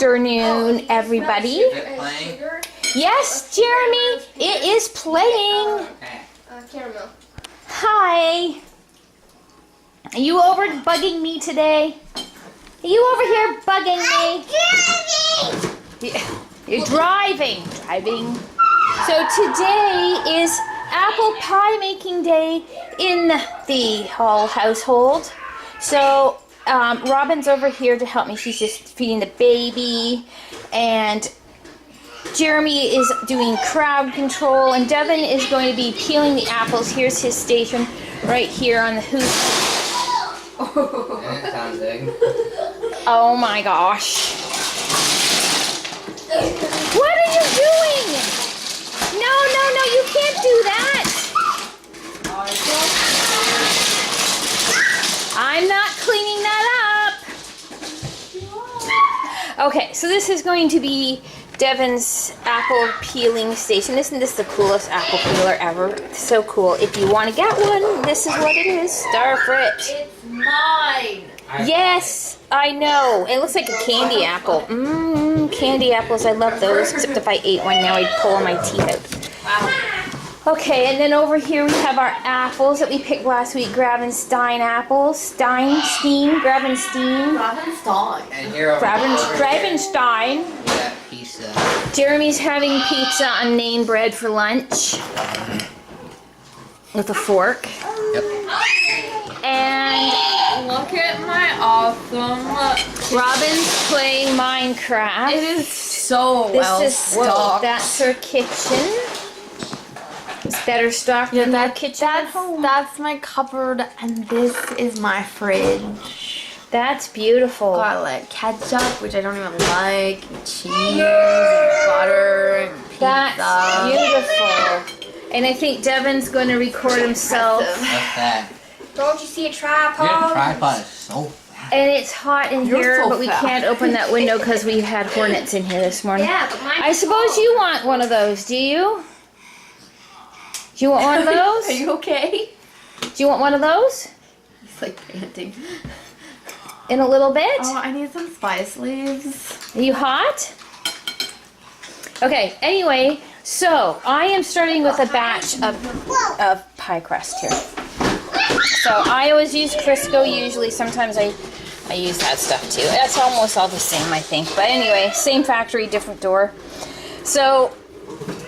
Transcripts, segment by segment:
afternoon, everybody. Is it playing? Yes, Jeremy, it is playing. Caramel. Hi. Are you over bugging me today? Are you over here bugging me? You're driving. So today is apple pie making day in the Hall household. So Robin's over here to help me. She's just feeding the baby, and Jeremy is doing crowd control, and Devin is going to be peeling the apples. Here's his station right here on the hoop. That sounds big. Oh my gosh. What are you doing? No, you can't do that. I'm not cleaning that up. Okay, so this is going to be Devin's apple peeling station. Isn't this the coolest apple peeler ever? It's so cool. If you want to get one, this is what it is. Star Frit. It's mine. Yes, I know. It looks like a candy apple. Candy apples. I love those. Except if I ate one now, I'd pull my teeth out. Wow. Okay, and then over here we have our apples that we picked last week. Gravenstein apples. Gravenstein. And here over Gravenstein. that pizza. Jeremy's having pizza on naan bread for lunch with a fork. Yep. And Look at my awesome. Robin's playing Minecraft. It is so That's her kitchen. It's better stocked than that kitchen at home. That's my cupboard, and this is my fridge. That's beautiful. Got like ketchup, which I don't even like, and cheese, and butter, and pizza. That's beautiful. And I think Devin's going to record himself. What's that? Don't you see a Your tripod? tripod is so fast. And it's hot in You're here, so but we fat. can't open that window because we had hornets in here this morning. Yeah, but mine. I suppose you want one of those, do you? Do you want one of those? Are you okay? Do you want one of those? He's like panting. In a little bit? Oh, I need some spice leaves. Are you hot? Okay, anyway, so I am starting with a batch of pie crust here. So I always use Crisco usually. Sometimes I use that stuff too. That's almost all the same, I think. But anyway, same factory, different door. So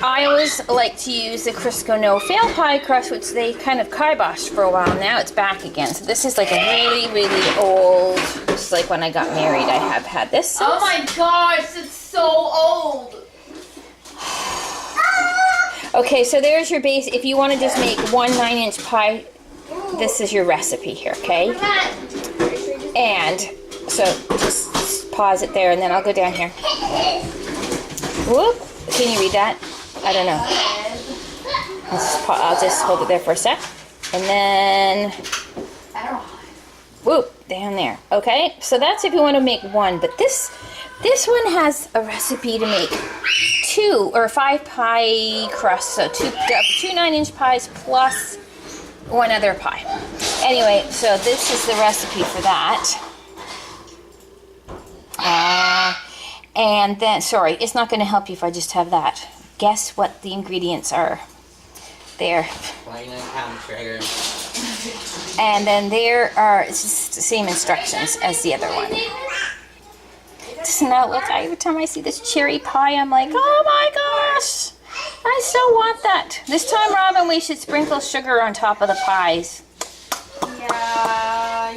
I always like to use the Crisco No Fail pie crust, which they kind of kiboshed for a while. Now it's back again. So this is like a really, really old, just like when I got married, I have had this since. Oh my gosh, it's so old. Okay, so there's your base. If you want to just make one 9-inch pie, this is your recipe here, okay? And so just pause it there, and then I'll go down here. Whoop! Can you read that? I don't know. I'll just hold it there for a sec, and then whoop, down there. Okay, so that's if you want to make one, but this one has a recipe to make 2 or 5 pie crusts, so two 9-inch pies plus one other pie. Anyway, so this is the recipe for that. And then, sorry, it's not going to help you if I just have that. Guess what the ingredients are. There. 29 pound sugar. And then there are, it's just the same instructions as the other one. Doesn't that look, every time I see this cherry pie, I'm like, oh my gosh, I so want that. This time, Robin, we should sprinkle sugar on top of the pies. Yeah.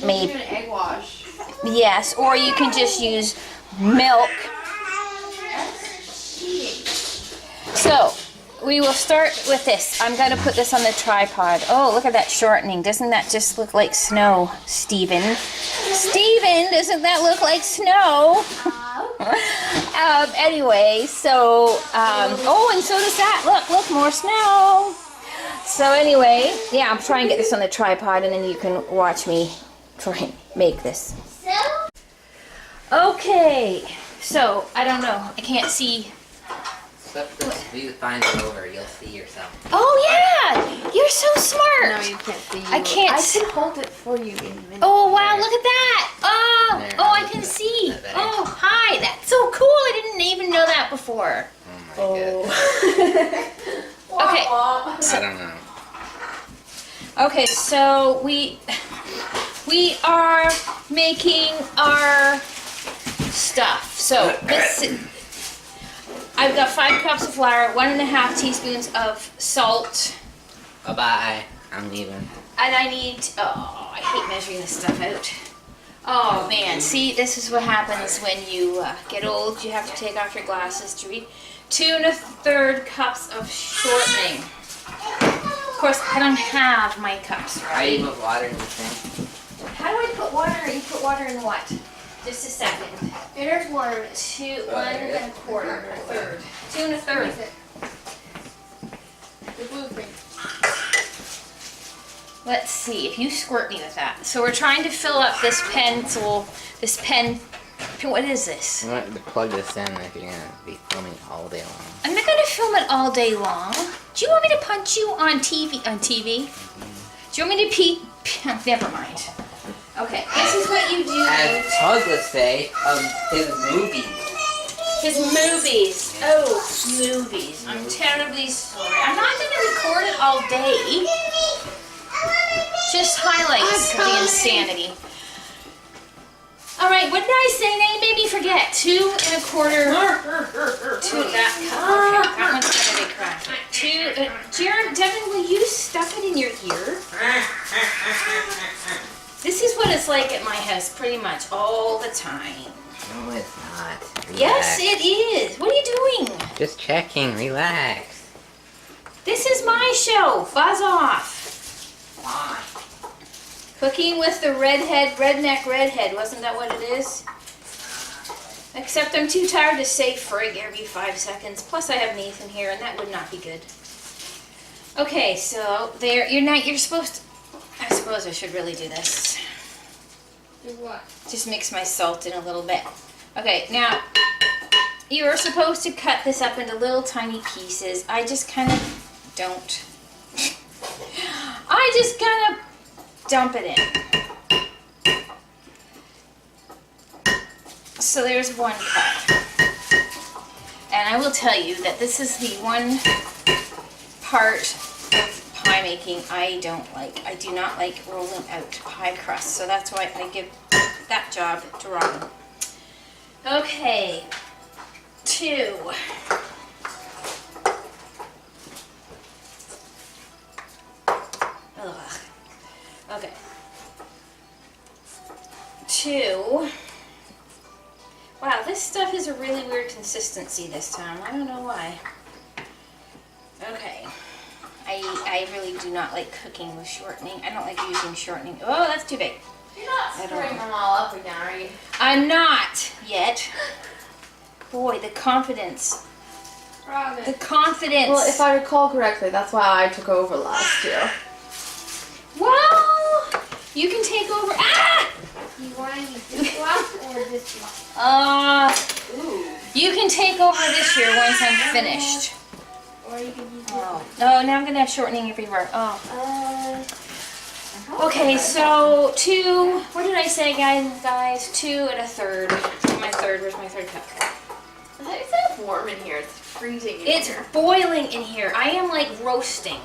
Maybe. Do an egg wash. Yes, or you can just use milk. So, we will start with this. I'm going to put this on the tripod. Oh, look at that shortening. Doesn't that just look like snow, Steven? Steven, doesn't that look like snow? Anyway, so, oh, and so does that. Look, more snow. So anyway, yeah, I'm trying to get this on the tripod, and then you can watch me try and make this. Okay, so, I don't know. I can't see Flip this view find over, you'll see yourself. Oh yeah, you're so smart. No, you can't see. I can't I see. can hold it for you in a minute. Oh wow, look at that. Oh, There, oh, I can see. Is that better? Oh, hi. That's so cool. I didn't even know that before. Oh my god. Okay. I don't know. Okay, so we are making our stuff. So this, I've got 5 cups of flour, 1.5 teaspoons of salt, Bye-bye. I'm leaving. and I need. Oh, I hate measuring this stuff out. Oh man, see, this is what happens when you get old. You have to take off your glasses to read. 2 1/3 cups of shortening. Of course, I don't have my cups, I right? put water in the thing. How do I put water? You put water in what? Just a second. There's water. 2, 1 1/4, 1/3. 2 1/3. The blue thing. Let's see if you squirt me with that. So we're trying to fill up this pencil. This pen. What is this? I'm going to plug this in if you're going to be filming all day long. I'm not going to film it all day long. Do you want me to punch you on TV? On TV? Do you want me to pee? Never mind. Okay, this is what you do. As Tug would say, his movies. His movies. Oh, movies. I'm terribly sorry. I'm not going to record it all day. Just highlights the insanity. All right, what did I say? Now you made me forget. 2 1/4. 2 that cup. Okay, that one's gonna be cracked. 2. Jared, Devin, will you stuff it in your ear? This is what it's like at my house, pretty much all the time. No, it's not. Relax. Yes, it is. What are you doing? Just checking. Relax. This is my show. Buzz off. Why? Cooking with the redneck redhead. Wasn't that what it is? Except I'm too tired to say frig every 5 seconds. Plus I have Nathan here and that would not be good. Okay, so there, you're supposed to, I suppose I should really do this. Do what? Just mix my salt in a little bit. Okay, now, you are supposed to cut this up into little tiny pieces. I just kind of don't. I just kind of dump it in. So there's 1 cup. And I will tell you that this is the one part of pie making I don't like. I do not like rolling out pie crust, so that's why I give that job to Robin. Okay, 2. Ugh. Okay. 2. Wow, this stuff is a really weird consistency this time. I don't know why. Okay. I really do not like cooking with shortening. I don't like using shortening. Oh, that's too big. You're not I don't stirring know. them all up again, are you? I'm not yet. Boy, the confidence. Robin. The confidence. Well, if I recall correctly, that's why I took over last year. Well, you can take over. Ah! You want to use this glass or this glass? Uh, you can take over this year once I'm finished. Or you can use Oh, now I'm gonna have shortening everywhere. Oh. this. Okay, so 2. What did I say, guys? 2 1/3. My third. Where's my 3rd cup? I thought you said it's warm in here. It's freezing in It's here. boiling in here. I am like roasting.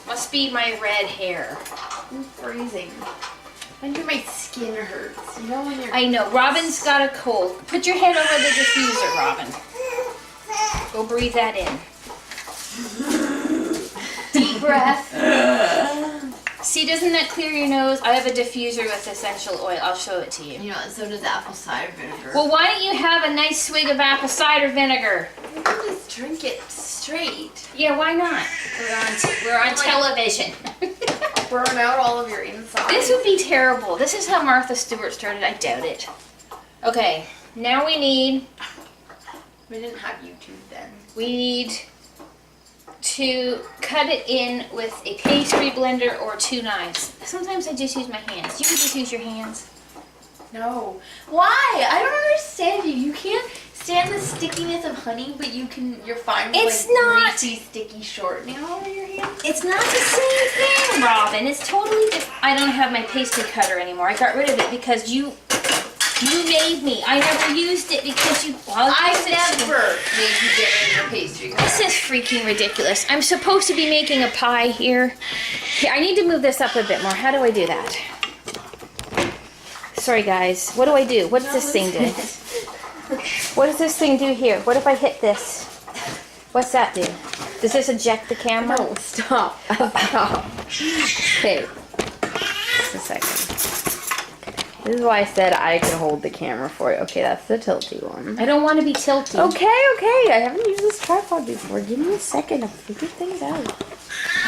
Must be my red hair. I'm freezing. Under my skin hurts. You know when you're. I know. Robin's got a cold. Put your head over the diffuser, Robin. Go breathe that in. Deep breath. See, doesn't that clear your nose? I have a diffuser with essential oil. I'll show it to you. You know, and so does apple cider vinegar. Well, why don't you have a nice swig of apple cider vinegar? you can just drink it straight. Yeah, why not? We're on television. Burn out all of your insides. This would be terrible. This is how Martha Stewart started. I doubt it. Okay, now we need We didn't have YouTube then. to cut it in with a pastry blender or 2 knives. Sometimes I just use my hands. You can just use your hands. No. Why? I don't understand you. You can't stand the stickiness of honey, but you're fine with It's like not- greasy, sticky short nail over your hand? It's not the same thing, Robin. It's totally different. I don't have my pastry cutter anymore. I got rid of it because you made me. I never used it because you. Well, I this is- never made you get rid of your pastry cutter. This is freaking ridiculous. I'm supposed to be making a pie here. Here, I need to move this up a bit more. How do I do that? Sorry, guys. What do I do? What does this thing do? What does this thing do here? What if I hit this? What's that do? Does this eject the camera? No, stop. Stop. Okay. Just a second. This is why I said I could hold the camera for you. Okay, that's the tilty one. I don't want to be tilty. Okay. I haven't used this tripod before. Give me a second to figure things out.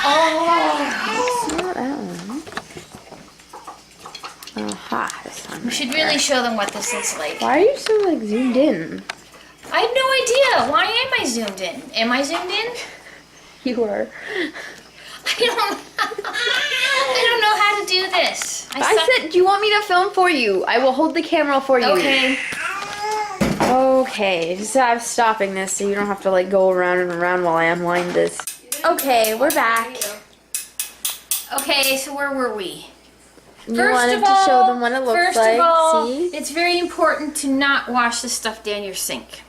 Oh. It's not that one. Aha, this one. We should really show them what this looks like. Why are you so like zoomed in? I have no idea. Why am I zoomed in? Am I zoomed in? You are. I don't know how to do this. I said, do you want me to film for you? I will hold the camera for you. Okay. Okay, just I'm stopping this so you don't have to like go around and around while I unwind this. Okay, we're back. Okay, so where were we? You wanted to show them what it looks first like. of all, See? it's very important to not wash the stuff down your sink.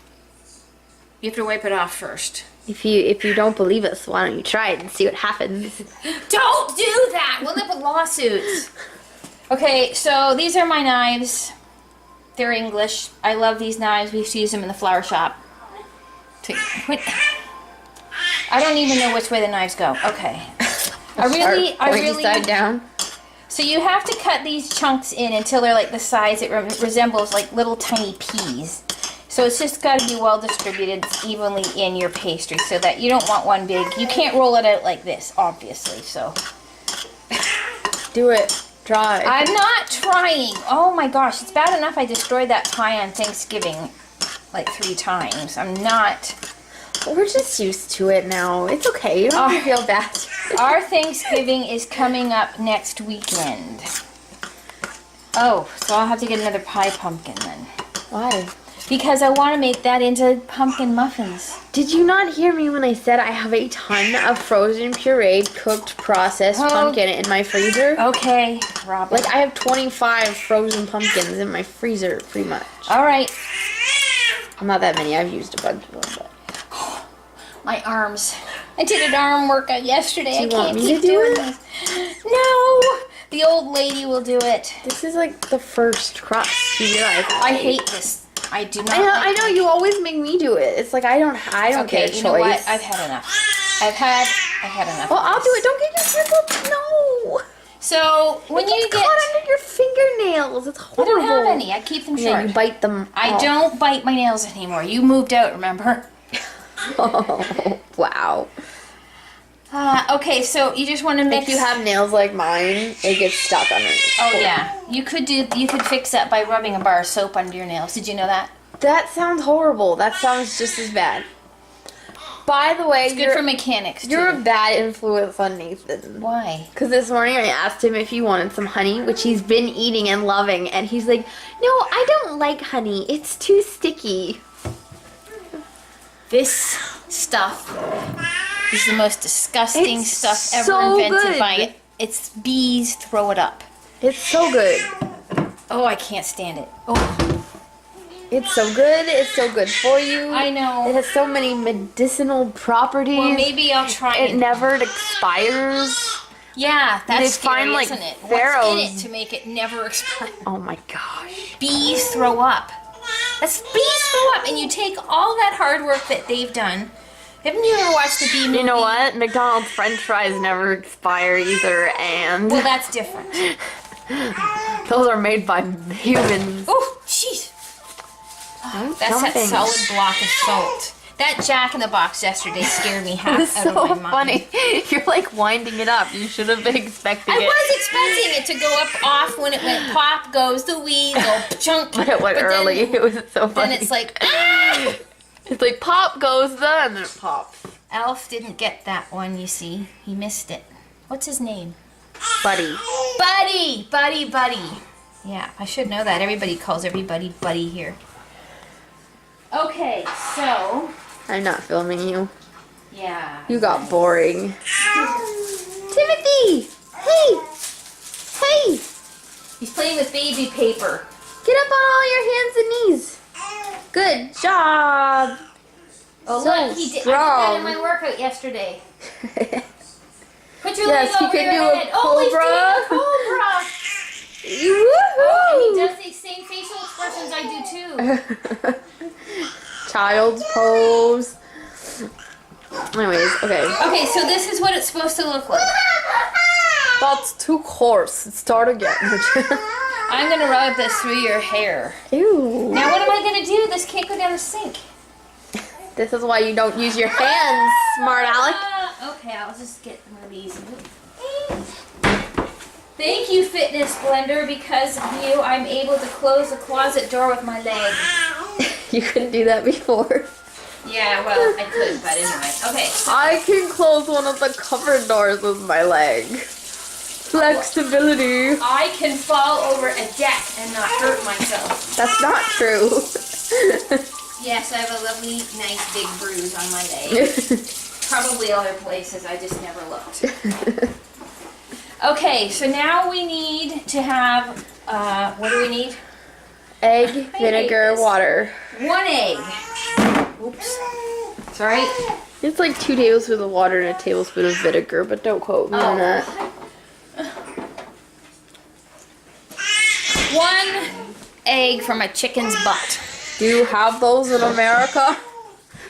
You have to wipe it off first. If you don't believe us, why don't you try it and see what happens? Don't do that! We'll end up with lawsuits. Okay, so these are my knives. They're English. I love these knives. We used to use them in the flower shop. I don't even know which way the knives go. Okay. I really. Side down. So you have to cut these chunks in until they're like the size it resembles like little tiny peas. So it's just got to be well distributed evenly in your pastry so that you don't want one big. You can't roll it out like this, obviously. So Do it. Try. I'm not trying. Oh my gosh, it's bad enough I destroyed that pie on Thanksgiving like 3 times. I'm not. We're just used to it now. It's okay. You don't have to feel bad. Our Thanksgiving is coming up next weekend. Oh, so I'll have to get another pie pumpkin then. Why? Because I want to make that into pumpkin muffins. Did you not hear me when I said I have a ton of frozen pureed, cooked, processed pumpkin in my freezer? Okay, Robin. Like, I have 25 frozen pumpkins in my freezer, pretty much. All right. Not that many. I've used a bunch of them, but... My arms. I did an arm workout yesterday. Do you I want can't me to keep do doing it? this. No. The old lady will do it. This is like the first crust. You realize? I hate this. I do not. I know. You always make me do it. It's like I don't Okay, get a choice. you know what? I've had enough. I've had enough. Well, of I'll this. do it. Don't get your hands up. No. So when you It's get, caught under your fingernails. It's I horrible. don't have any. I keep them Yeah, short. you bite them. I off. don't bite my nails anymore. You moved out, remember? Oh, wow. Okay, so you just want to mix. If you have nails like mine, it gets stuck underneath. Oh yeah, you could fix that by rubbing a bar of soap under your nails. Did you know that? That sounds horrible. That sounds just as bad. By the way, It's good for mechanics too. you're a bad influence on Nathan. Why? Because this morning I asked him if he wanted some honey, which he's been eating and loving, and he's like, "No, I don't like honey. It's too sticky." This stuff is the most disgusting It's stuff ever so invented good. by it's bees. Throw it up. It's so good. Oh, I can't stand it. Oh, It's so good. It's so good for you. I know. It has so many medicinal properties. Well, maybe I'll try It it. never expires. Yeah, that's They scary, find, like, isn't it? What's in pharaohs. it to make it never expire? Oh my gosh. Bees throw up. That's bees throw up, and you take all that hard work that they've done. Haven't you ever watched the bee movie? You know what? McDonald's French fries never expire either, and Well, that's different. those are made by humans. Oh, jeez. Don't That's jump that in. solid block of salt. That Jack in the Box yesterday scared me It half was out so of my mind. funny. You're like winding it up. You should have been expecting I it. was expecting it to go up off when it went pop goes the weasel chunk. But it went But then- early. It was so Then funny. it's like, ah! It's like pop goes the, and then it pops. Alf didn't get that one, you see. He missed it. What's his name? Buddy. Buddy. Yeah, I should know that. Everybody calls everybody Buddy here. Okay, so I'm not filming you. yeah. You got boring. Timothy! Hey! Hey! He's playing with baby paper. Get up on all your hands and knees. Good job. Oh So look, he did. I did that strong. in my workout yesterday. Put your Yes, leg he over can your do a head. Oh, he's doing a cobra. Woohoo! And he does the same facial expressions I do too. Child's pose. Anyways, okay. Okay, so this is what it's supposed to look like. That's too coarse. Start again. I'm gonna rub this through your hair. Ew. Now what am I gonna do? This can't go down the sink. This is why you don't use your hands, smart Alec. Okay, I'll just get one of these. Thank you, Fitness Blender. Because of you, I'm able to close the closet door with my leg. You couldn't do that before. Yeah, well, I could, but anyway. Okay. I can close one of the cupboard doors with my leg. Flexibility. I can fall over a deck and not hurt myself. That's not true. Yes, I have a lovely, nice big bruise on my leg. Probably other places, I just never looked. Okay, so now we need to have, what do we need? Egg, hate vinegar, this. water. 1 egg. Oops. Sorry. It's like 2 tablespoons of water and a tablespoon of vinegar, but don't quote me on that. 1 egg from a chicken's butt. Do you have those in America?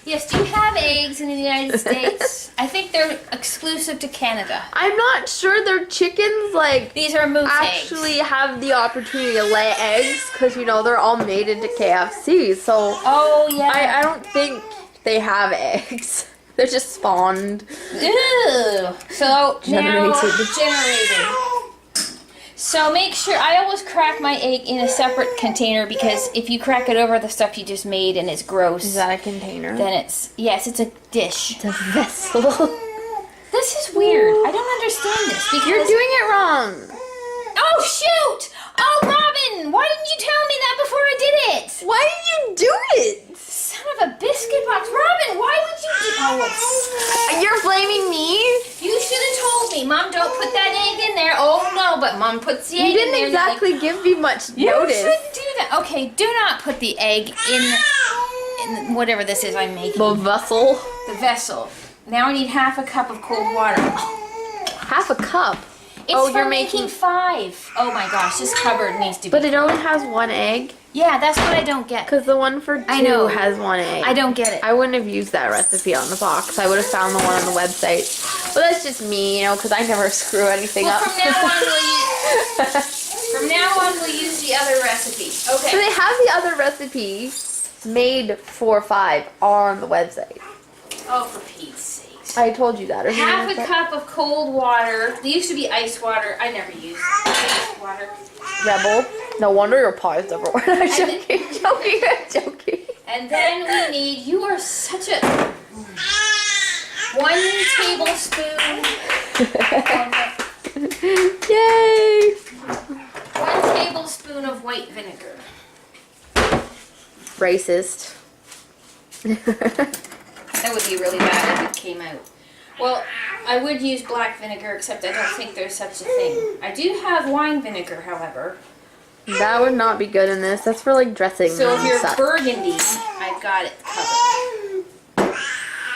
Yes, do you have eggs in the United States? I think they're exclusive to Canada. I'm not sure their chickens like These are moose actually eggs. have the opportunity to lay eggs because you know they're all made into KFC. So Oh, yeah. I don't think they have eggs. They're just spawned. Ew. So now Generated. generated. So make sure, I always crack my egg in a separate container because if you crack it over the stuff you just made and it's gross, Is that a container? then it's, yes, it's a dish. It's a vessel. This is weird. I don't understand this because... You're doing it wrong. Oh, shoot! Oh, Robin! Why didn't you tell me that before I did it? Why did you do it? Son of a biscuit box. Robin, why would you do... Oh, You're blaming me? you should have told me. Mom, don't put that egg in there. Oh, no, but Mom puts the egg You in there. didn't exactly give me much You notice. shouldn't do that. Okay, do not put the egg in whatever this is I'm making. The vessel. The vessel. Now I need half a cup of cold water. Half a cup. It's Oh, for you're making making- 5. Oh my gosh, this cupboard needs to be... But it only has 1 egg. Yeah, that's what I don't get. Because the one for 2 I know. has 1 egg. I don't get it. I wouldn't have used that recipe on the box. I would have found the one on the website. But that's just me, you know, because I never screw anything Well, up. from now on we'll use the other recipe. So Okay. they have the other recipe made for 5 on the website. Oh, for Pete's sakes. I told you that. Or Half a something like cup of cold water. They used to be ice water. I never used ice water. that. Rebel. No wonder your paws never went. I'm joking, I'm joking. And then we need, you are such a, 1 tablespoon, Yay! 1 tablespoon of white vinegar. Racist. That would be really bad if it came out. Well, I would use black vinegar, except I don't think there's such a thing. I do have wine vinegar, however. That would not be good in this. That's for like dressing. So if and you're such. burgundy, I've got it covered.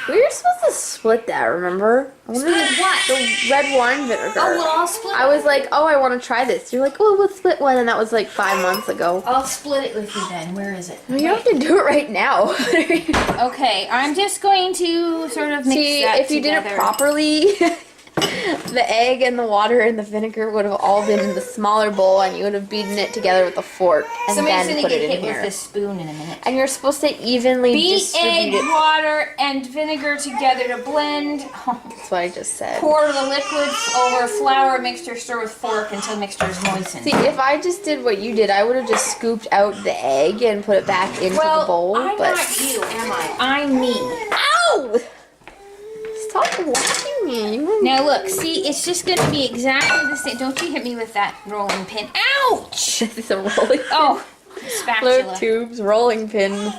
We were supposed to split that, remember? I wanted Split what? The red wine vinegar. Oh, well, I'll split I was like, oh, I want to try this. You're like, oh, let's split one. And that was like 5 months ago. I'll split it with you then. Where is it? No, you don't have to do it right now. Okay, I'm just going to sort of mix See, that if you did it together. properly, the egg and the water and the vinegar would have all been in the smaller bowl and you would have beaten it together with a fork and Somebody's then gonna put get it hit in with here. this spoon in a minute. And you're supposed to evenly Beat distribute egg, it. water, and vinegar together to blend. That's what I just said. Pour the liquid over flour mixture, stir with fork until mixture is moistened. See, if I just did what you did, I would have just scooped out the egg and put it back into the bowl. I'm but not you, am I? I'm me. Ow! Stop whacking me. Now look, see, it's just gonna be exactly the same. Don't you hit me with that rolling pin. Ouch! This is a rolling Oh, Flip spatula. tubes, rolling pin.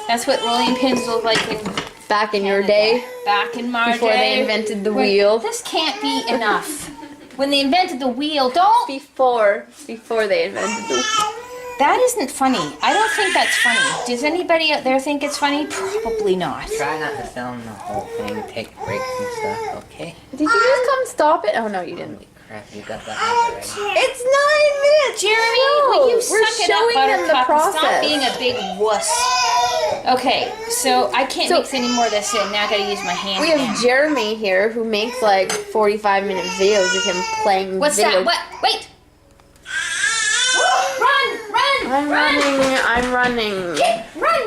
That's what rolling pins look like Back in your day, back in my before day. they invented the Wait, wheel. This can't be enough. When they invented the wheel, don't. Before they invented the wheel. That isn't funny. I don't think that's funny. Does anybody out there think it's funny? Probably not. Try not to film the whole thing. Take breaks and stuff. Okay. Did you just come stop it? Oh no, you didn't. Crap, you got that right. It's 9 minutes. Jeremy, No, will you we're suck it showing up, them the Buttercup, and stop process. being a big wuss. Okay, so I can't mix any more of this in. Now I gotta use my hand We again. have Jeremy here who makes like 45-minute videos of him playing What's video. that? What? Wait! Run! I'm running. Run!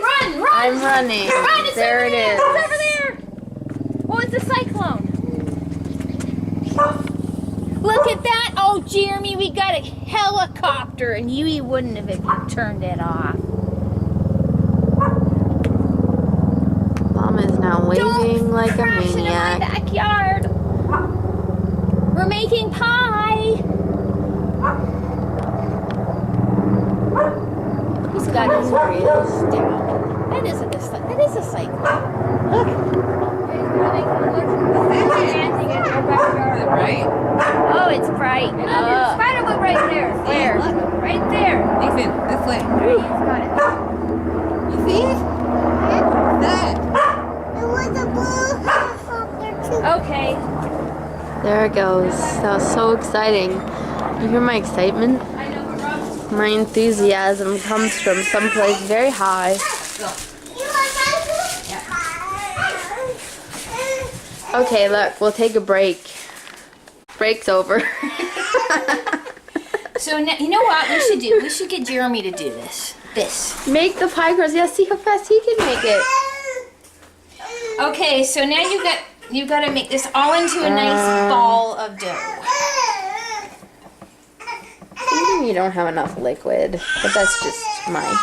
I'm running. Run! It's There over it there! is. It's over there! Oh, it's a cyclone. Look at that! Oh, Jeremy, we got a helicopter, and you wouldn't have if you turned it off. Mom is now waving like a Crash into my maniac. backyard. We're making pie. He's got his wheels down. That is a cyclone. Look. Right? Oh, it's bright. Spiderweb right there. Where? Right there. Nathan, this way. He's got it. You see it? That. Okay. There it goes. That was so exciting. You hear my excitement? I know we're wrong. My enthusiasm comes from someplace very high. Okay, look, we'll take a break. Break's over. So now, you know what we should do? We should get Jeremy to do this. This. Make the pie crust. Yeah, see how fast he can make it. Okay, so now you got to make this all into a nice ball of dough. Thinking you don't have enough liquid, but that's just mine.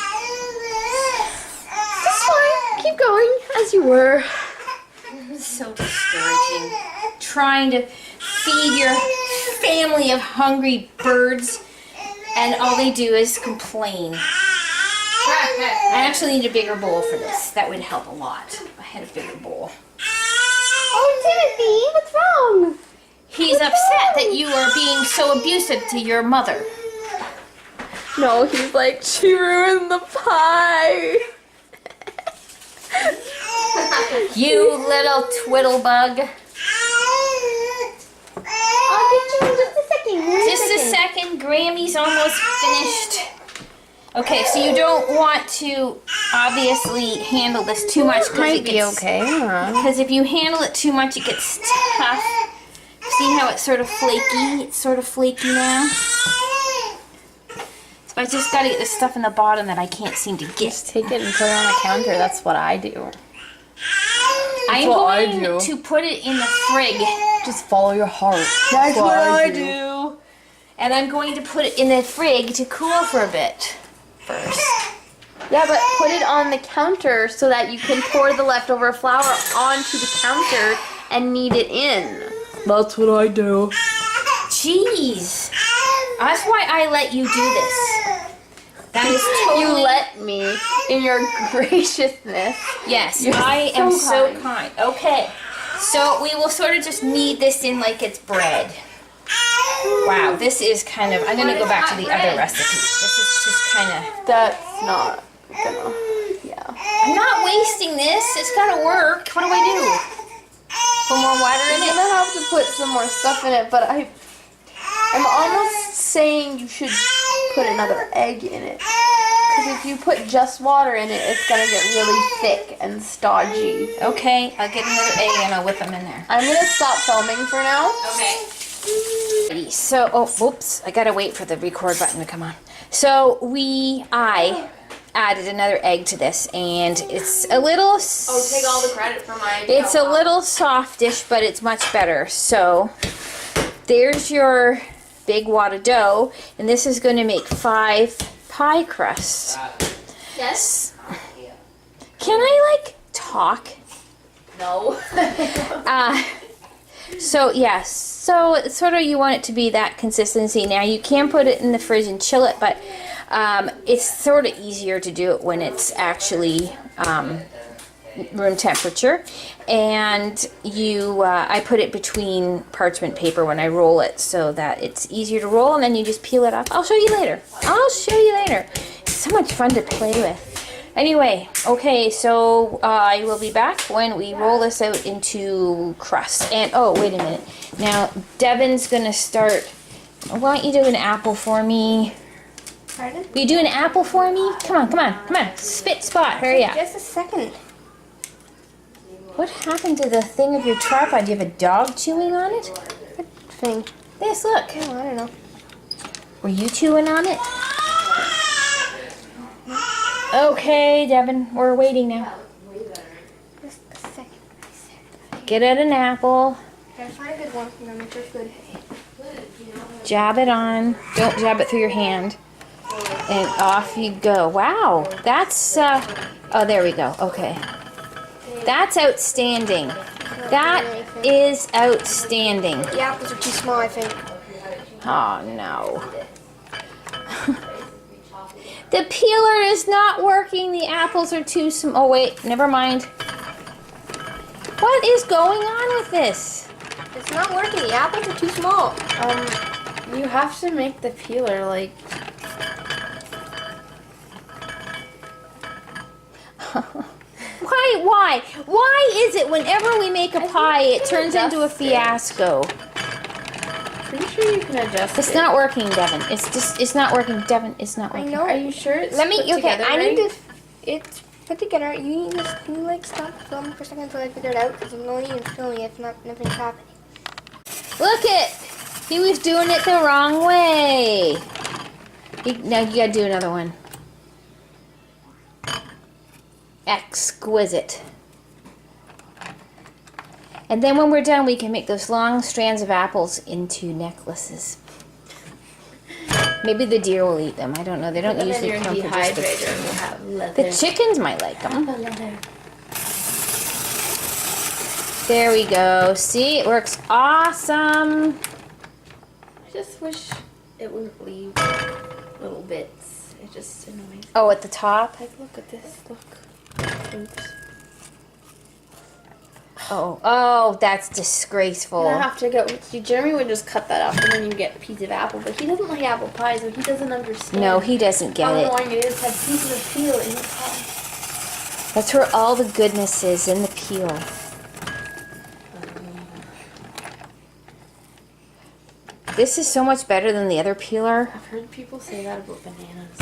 That's fine. Keep going as you were. It's so discouraging. Trying to feed your family of hungry birds, and all they do is complain. I actually need a bigger bowl for this. That would help a lot. If I had a bigger bowl. Oh, Timothy, what's wrong? He's upset that you are being so abusive to your mother. No, he's like, she ruined the pie. You little twiddlebug. I'll get you in just a second. Just a second, Grammy's almost finished. Okay, so you don't want to obviously handle this too much Might be okay. Because if you handle it too much, it gets tough. See how it's sort of flaky? It's sort of flaky now. So I just got to get this stuff in the bottom that I can't seem to Just get. take it and put it on the counter. That's what I do. I'm what I going do. to put it in the frig. Just follow your heart. That's what I do. And I'm going to put it in the frig to cool for a bit first. Yeah, but put it on the counter so that you can pour the leftover flour onto the counter and knead it in. That's what I do. Jeez. That's why I let you do this. That is totally... You let me in your graciousness. Yes, You're I am so so kind. Okay. So we will sort of just knead this in like it's bread. Wow, this is kind of... I'm going to go back to the other recipe. This is just kind of... That's not gonna... Yeah. I'm not wasting this. It's got to work. What do I do? Put more water in I'm it? gonna have to put some more stuff in it, but I'm almost saying you should put another egg in it. Because if you put just water in it, it's gonna get really thick and stodgy. Okay, I'll get another egg and I'll whip them in there. I'm gonna stop filming for now. Okay. So, oh, whoops. I gotta wait for the record button to come on. So, I added another egg to this, and it's a little... take all the credit for my... It's a little softish, but it's much better. So, there's your big wad of dough, and this is going to make 5 pie crusts. Yes? Can I, like, talk? No. So, yes. So, it's sort of you want it to be that consistency. Now, you can put it in the fridge and chill it, but it's sort of easier to do it when it's actually room temperature, and I put it between parchment paper when I roll it so that it's easier to roll, and then you just peel it off. I'll show you later. It's so much fun to play with. Anyway, okay, so I will be back when we roll this out into crust. And oh, wait a minute. Now Devin's gonna start. Why don't you do an apple for me? Pardon? Will you do an apple for me? Come on. Spit spot, hurry up. Just a second. What happened to the thing of your tripod? Do you have a dog chewing on it? What thing? This, look. Oh, I don't know. Were you chewing on it? Okay, Devin, we're waiting now. Just a second. Get out an apple. Gotta find a good one. I'm gonna make sure it's good. Jab it on. Don't jab it through your hand. And off you go. Wow, that's, oh, there we go. Okay. That's outstanding. That is outstanding. The apples are too small, I think. Oh, no. The peeler is not working. The apples are too small. Oh, wait. Never mind. What is going on with this? It's not working. The apples are too small. You have to make the peeler like. Why is it whenever we make a pie, it turns into a fiasco? Pretty sure you can adjust It's it. not working, Devin. It's not working, Devin. It's not I working. know. Are you sure it's Let me. put Okay, together I need right? to. It's put together. You need to. Can you like stop filming for a second until I figure it out? Because I'm not even filming if nothing's happening. Look it! He was doing it the wrong way. Now you gotta do another one. Exquisite. And then when we're done, we can make those long strands of apples into necklaces. Maybe the deer will eat them. I don't know. They don't And then usually you're come for just dehydrated and we'll have leather. the chickens might like them. Leather. There we go. See, it works awesome. I just wish it wouldn't leave little bits. It just annoys. Oh, at the top? Like, look at this. Look. Oops. Oh, that's disgraceful. I have to go. See, Jeremy would just cut that off and then you get a piece of apple, but he doesn't like apple pie, so he doesn't understand. No, he doesn't get how it. annoying it is to have pieces of peel in the pie. That's where all the goodness is, in the peel. This is so much better than the other peeler. I've heard people say that about bananas.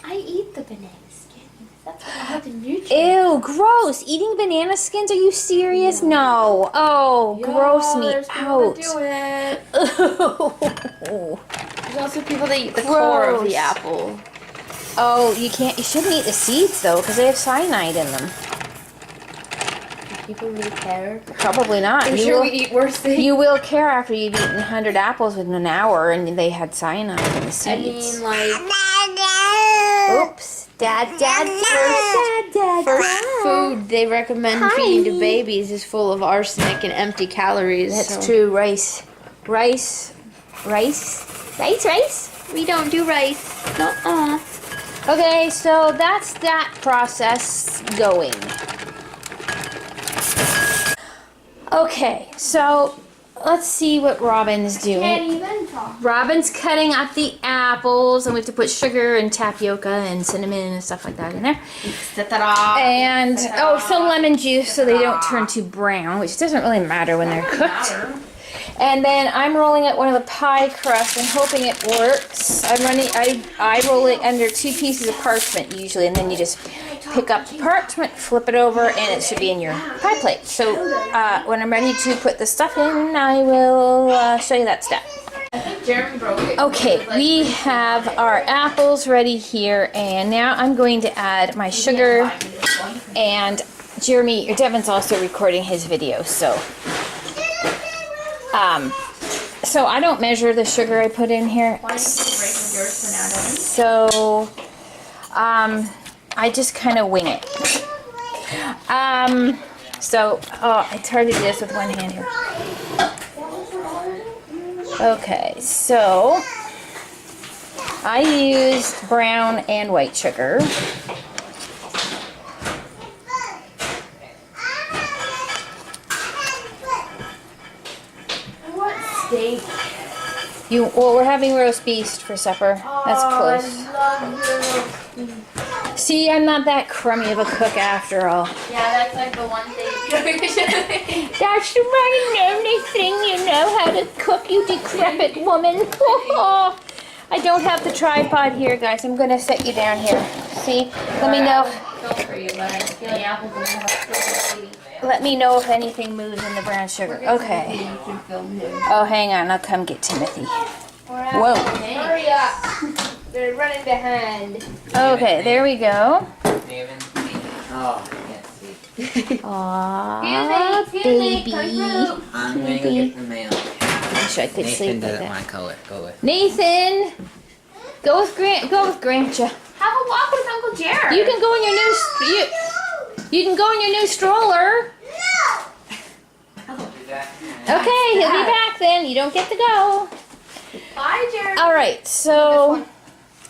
I eat the banana skin. That's what I have the nutrients. Ew, gross. Eating banana skins? Are you serious? No. Oh, gross me There's people out. that do it. There's also people that eat the core of Gross. the apple. Oh, you shouldn't eat the seeds though, because they have cyanide in them. Do people really care? Probably not. I'm You sure will- we eat worse things. You will care after you've eaten 100 apples within an hour and they had cyanide in the I seeds. mean, like, Oops. first food they recommend feeding to babies is full of arsenic and empty calories. That's so- true. Rice. We don't do rice. Nuh-uh. Okay, so that's that process going. Okay, so let's see what Robin's doing. even talk. Robin's cutting up the apples, and we have to put sugar and tapioca and cinnamon and stuff like that in there. Set that off. And, some lemon juice so they don't turn too brown, which doesn't really matter when they're cooked. And then I'm rolling out one of the pie crusts and hoping it works. I roll it under 2 pieces of parchment usually, and then you just pick up the parchment, flip it over, and it should be in your pie plate. So when I'm ready to put the stuff in, I will show you that step. Jeremy broke it. Okay, we have our apples ready here, and now I'm going to add my sugar. And Jeremy, or Devin's also recording his video, so I don't measure the sugar I put in here. Why don't you break yours for now, Devin? So, I just kind of wing it. It's hard to do this with one hand here. Okay, so I used brown and white sugar. steak. Well, we're having roast beef for supper. That's close. I love your roast beef. See, I'm not that crummy of a cook after all. Yeah, that's like the one thing. That's the one and only thing you know how to cook, you decrepit woman. I don't have the tripod here, guys. I'm going to set you down here. See? Let me know. For you, but I feel like Apple's gonna have a baby. Let me know if anything moves in the brown sugar. Okay. You can film him. Oh, hang on. I'll come get Timothy. Whoa. Hurry up! They're running behind. Okay, there we go. Nathan. Oh, I can't see. Aww, Excuse me, baby. I'm gonna go get the mail. I wish I could Nathan sleep like doesn't that. want to color. Go with. Nathan, go with Grantcha. Have a walk with Uncle Jared. You can go in your new you can go in your new stroller. Okay, he'll be back then. You don't get to go. Bye, Jared. All right, so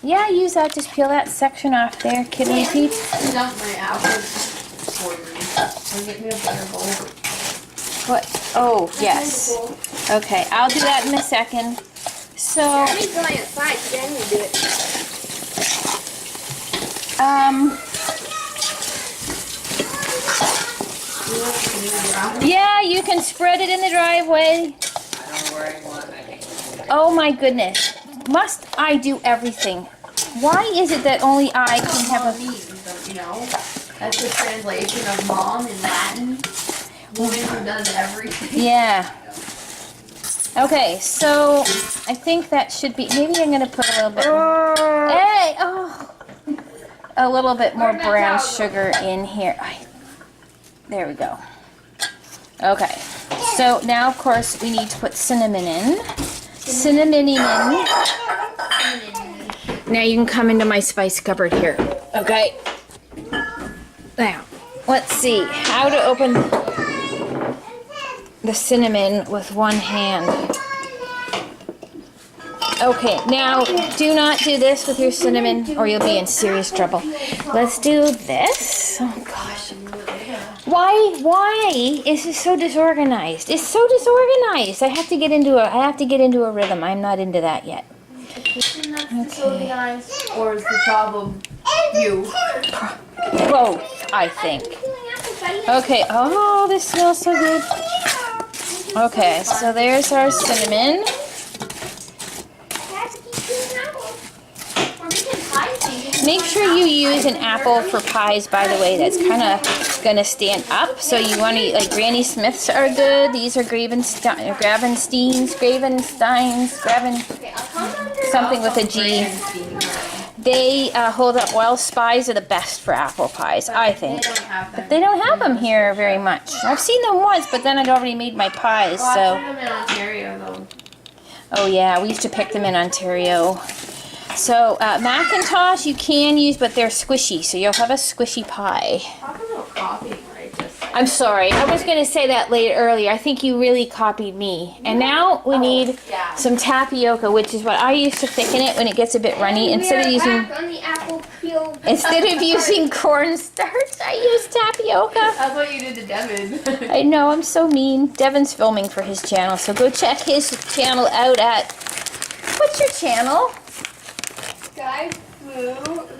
yeah, use that. Just peel that section off there, kidney peeps. Dump my apple for me. Or get me a better bowl. What? Oh, yes. Okay, I'll do that in a second. So, He's going outside, then we do it. yeah, you can spread it in the driveway. Oh my goodness. Must I do everything? Why is it that only I can have a... You know, that's the translation of mom in Latin. Woman who does everything. Yeah. Okay, so I think that should be... Maybe I'm going to put a little bit... Hey! Oh! A little bit more brown sugar in here. There we go. Okay. So now, of course, we need to put cinnamon in. Cinnamon in. Now you can come into my spice cupboard here. Okay. Now, let's see how to open the cinnamon with one hand. Okay, now do not do this with your cinnamon or you'll be in serious trouble. Let's do this. Oh gosh. Why is this so disorganized? It's so disorganized. I have to get into a rhythm. I'm not into that yet. Disorganized, or is the problem you? Both, I think. Okay, oh, this smells so good. Okay, so there's our cinnamon. Make sure you use an apple for pies, by the way. That's kind of going to stand up. So you want to, like, Granny Smiths are good. These are Gravensteins, something with a G. They hold up well. Spies are the best for apple pies, I think. But they don't have them here very much. I've seen them once, but then I'd already made my pies, so. I in Ontario, though. Oh yeah, we used to pick them in Ontario. So Macintosh you can use, but they're squishy, so you'll have a squishy pie. Talk about copying, right? I'm sorry, I was going to say that earlier. I think you really copied me. And now we need some tapioca, which is what I use to thicken it when it gets a bit runny. Instead of using cornstarch, I use tapioca. That's what you did to Devin. I know, I'm so mean. Devin's filming for his channel, so go check his channel out at... What's your channel? Guy Flew,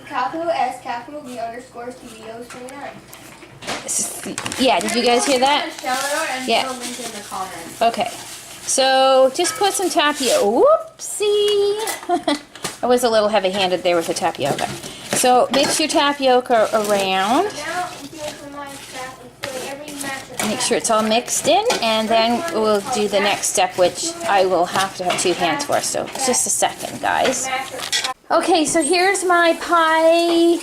capital S, capital V, underscore studios 29. Yeah, did you guys hear that? Shout out and Yeah. put a link in the comments. Okay, so just put some tapioca. Whoopsie! I was a little heavy-handed there with the tapioca. So mix your tapioca around. Now, for my craft, every match. Make sure it's all mixed in, and then we'll do the next step, which I will have to have two hands for. So just a second, guys. Okay, so here's my pie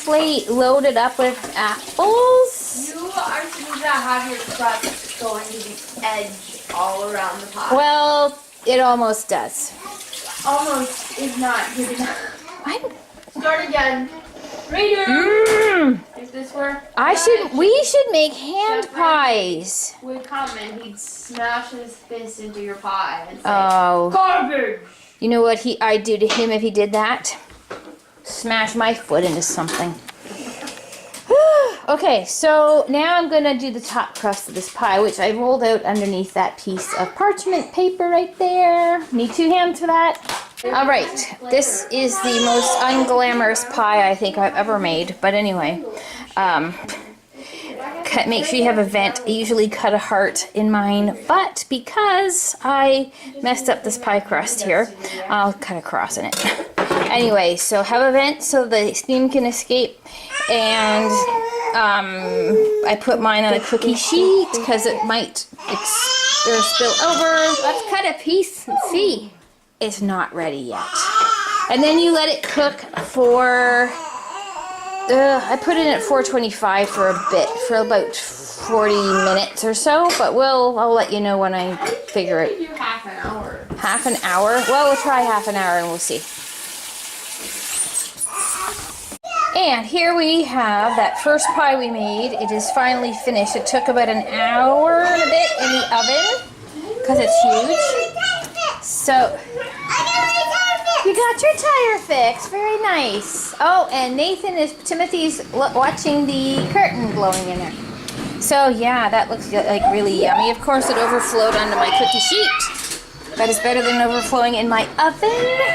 plate loaded up with apples. You are supposed to have your crust going to the edge all around the pie. Well, it almost does. Almost is not good enough. I'm, Start again. Redo. If this were, we should make hand pies. would come and he'd smash his fist into your pie and say, Oh, garbage. you know what I'd do to him if he did that? Smash my foot into something. Okay, so now I'm gonna do the top crust of this pie, which I rolled out underneath that piece of parchment paper right there. Need 2 hands for that. All right, this is the most unglamorous pie I think I've ever made. But anyway, make sure you have a vent. I usually cut a heart in mine, but because I messed up this pie crust here, I'll cut a cross in it. Anyway, so have a vent so the steam can escape, and I put mine on a cookie sheet because it might or spill over. Let's cut a piece and see. It's not ready yet. And then you let it cook for, I put it in at 425 for a bit, for about 40 minutes or so, but I'll let you know when I figure it. Do half an hour. Half an hour? Well, we'll try half an hour and we'll see. And here we have that first pie we made. It is finally finished. It took about an hour and a bit in the oven because it's huge. So, you got your tire fixed. Very nice. Oh, and Timothy's watching the curtain blowing in there. So, yeah, that looks like really yummy. Of course, it overflowed onto my cookie sheet. That is better than overflowing in my oven.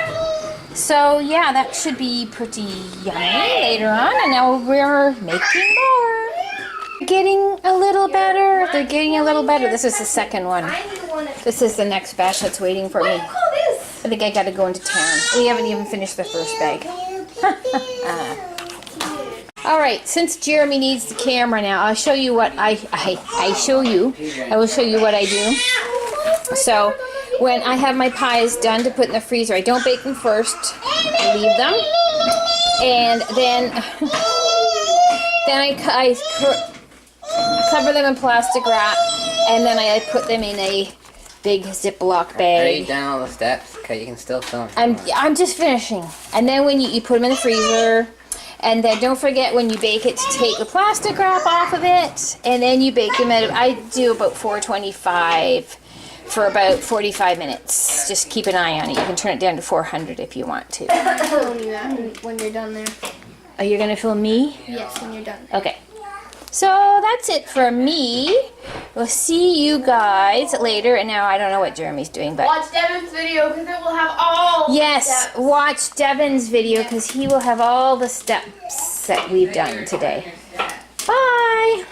So, yeah, that should be pretty yummy later on. And now we're making more. Getting a little better. They're getting a little better. This is the second one. This is the next batch that's waiting for me. I think I gotta go into town. We haven't even finished the first bag. Alright, since Jeremy needs the camera now, I'll show you what I will show you what I do. So, when I have my pies done to put in the freezer, I don't bake them first. I leave them. And then I cover them in plastic wrap, and then I put them in a big Ziploc bag. Are you done all the steps? Cause you can still film. I'm just finishing. And then when you put them in the freezer, and then don't forget when you bake it to take the plastic wrap off of it, and then you bake them at, I do about 425 for about 45 minutes. Just keep an eye on it. You can turn it down to 400 if you want to. I'm filming you that when you're done there. Are you gonna film me? Yes, when you're done. Okay. So that's it for me. We'll see you guys later. And now I don't know what Jeremy's doing, but Watch Devin's video because it will have all yes, the steps. watch Devin's video because he will have all the steps that we've done today. Bye.